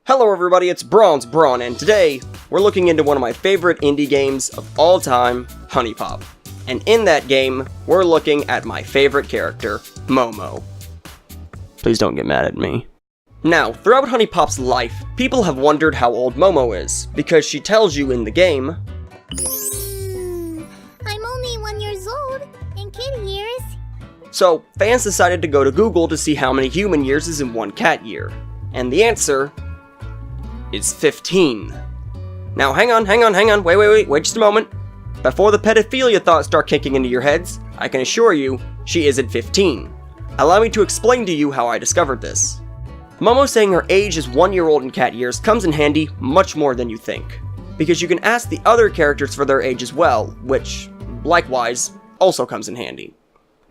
Hello everybody, it's Braun, and today, we're looking into one of my favorite indie games of all time, HuniePop. And in that game, we're looking at my favorite character, Momo. Please don't get mad at me. Now, throughout HuniePop's life, people have wondered how old Momo is, because she tells you in the game, I'm only 1 year old, in kid years. So, fans decided to go to Google to see how many human years is in one cat year. And the answer is 15. Now hang on, wait just a moment. Before the pedophilia thoughts start kicking into your heads, I can assure you, she isn't 15. Allow me to explain to you how I discovered this. Momo saying her age is 1 year old in cat years comes in handy much more than you think, because you can ask the other characters for their age as well, which, likewise, also comes in handy.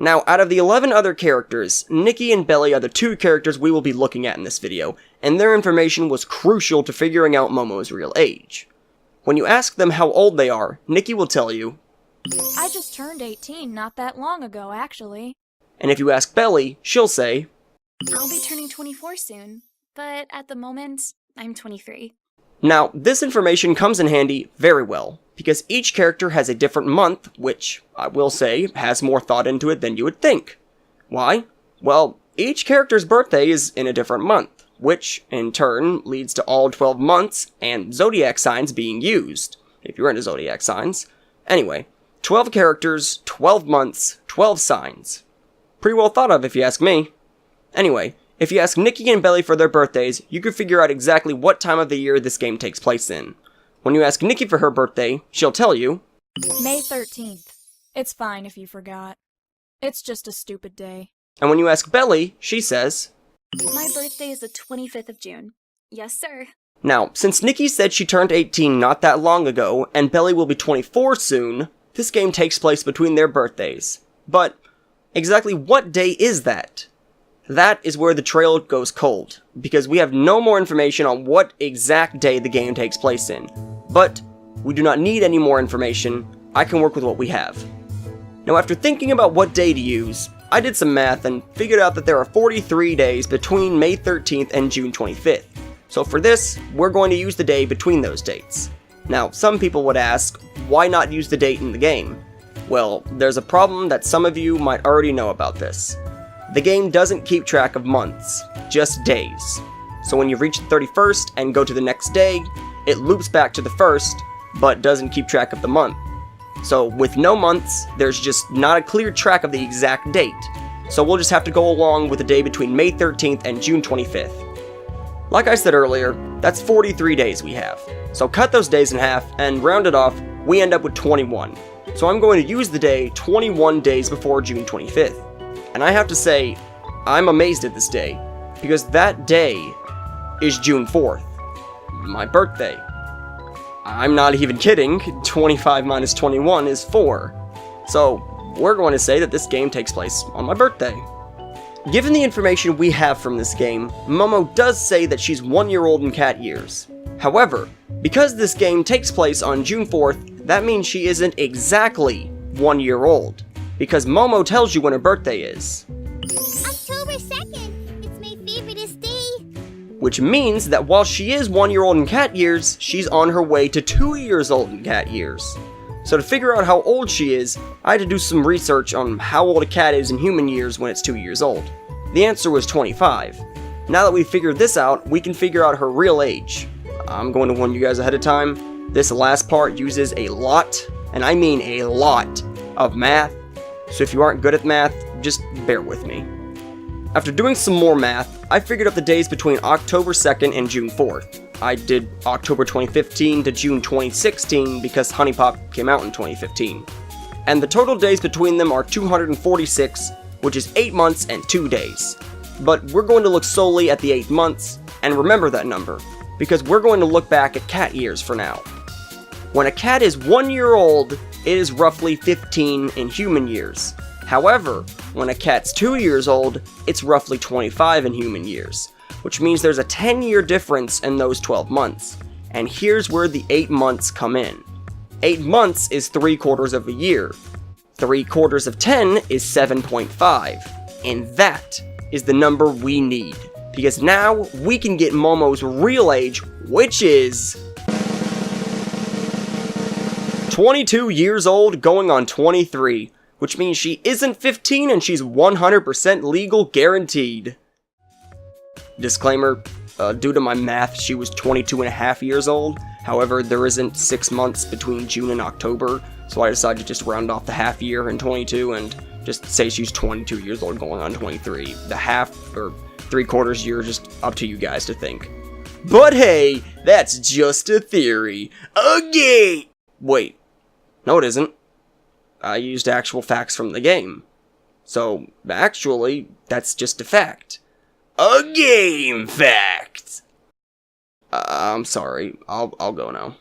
Now, out of the 11 other characters, Nikki and Belly are the two characters we will be looking at in this video, and their information was crucial to figuring out Momo's real age. When you ask them how old they are, Nikki will tell you, I just turned 18 not that long ago, actually. And if you ask Belly, she'll say, I'll be turning 24 soon, but at the moment, I'm 23. Now, this information comes in handy very well, because each character has a different month, which, I will say, has more thought into it than you would think. Why? Well, each character's birthday is in a different month, which, in turn, leads to all 12 months and zodiac signs being used, if you're into zodiac signs. Anyway, 12 characters, 12 months, 12 signs. Pretty well thought of if you ask me. Anyway, if you ask Nikki and Belly for their birthdays, you can figure out exactly what time of the year this game takes place in. When you ask Nikki for her birthday, she'll tell you, May 13th. It's fine if you forgot. It's just a stupid day. And when you ask Belly, she says, My birthday is the 25th of June. Yes, sir. Now, since Nikki said she turned 18 not that long ago, and Belly will be 24 soon, this game takes place between their birthdays. But, exactly what day is that? That is where the trail goes cold, because we have no more information on what exact day the game takes place in. But, we do not need any more information. I can work with what we have. Now, after thinking about what day to use, I did some math and figured out that there are 43 days between May 13th and June 25th. So for this, we're going to use the day between those dates. Now, some people would ask, why not use the date in the game? Well, there's a problem that some of you might already know about this. The game doesn't keep track of months, just days. So when you reach the 31st and go to the next day, it loops back to the 1st, but doesn't keep track of the month. So with no months, there's just not a clear track of the exact date. So we'll just have to go along with the day between May 13th and June 25th. Like I said earlier, that's 43 days we have. So cut those days in half and round it off, we end up with 21. So I'm going to use the day 21 days before June 25th. And I have to say, I'm amazed at this day, because that day is June 4th, my birthday. I'm not even kidding, 25 minus 21 is 4. So, we're going to say that this game takes place on my birthday. Given the information we have from this game, Momo does say that she's 1 year old in cat years. However, because this game takes place on June 4th, that means she isn't exactly 1 year old, because Momo tells you when her birthday is. October 2nd, it's my favoriteest day. Which means that while she is 1 year old in cat years, she's on her way to 2 years old in cat years. So to figure out how old she is, I had to do some research on how old a cat is in human years when it's 2 years old. The answer was 25. Now that we've figured this out, we can figure out her real age. I'm going to warn you guys ahead of time, this last part uses a lot, and I mean a lot, of math. So if you aren't good at math, just bear with me. After doing some more math, I figured out the days between October 2nd and June 4th. I did October 2015 to June 2016 because HuniePop came out in 2015. And the total days between them are 246, which is 8 months and 2 days. But we're going to look solely at the 8 months, and remember that number, because we're going to look back at cat years for now. When a cat is 1 year old, it is roughly 15 in human years. However, when a cat's 2 years old, it's roughly 25 in human years, which means there's a 10-year difference in those 12 months. And here's where the 8 months come in. 8 months is 3/4 of a year. 3/4 of 10 is 7.5. And that is the number we need, because now we can get Momo's real age, which is 22 years old going on 23, which means she isn't 15 and she's 100% legal guaranteed. Disclaimer, due to my math, she was 22 and a half years old. However, there isn't 6 months between June and October, so I decided to just round off the half year in 22 and just say she's 22 years old going on 23. The half or 3/4 year, just up to you guys to think. But hey, that's just a theory. Okay! Wait. No, it isn't. I used actual facts from the game. So, actually, that's just a fact. A game fact! I'm sorry. I'll go now.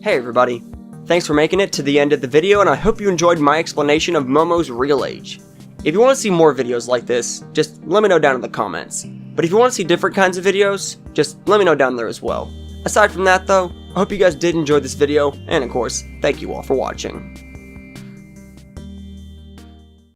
Hey everybody. Thanks for making it to the end of the video, and I hope you enjoyed my explanation of Momo's real age. If you want to see more videos like this, just let me know down in the comments. But if you want to see different kinds of videos, just let me know down there as well. Aside from that though, I hope you guys did enjoy this video, and of course, thank you all for watching.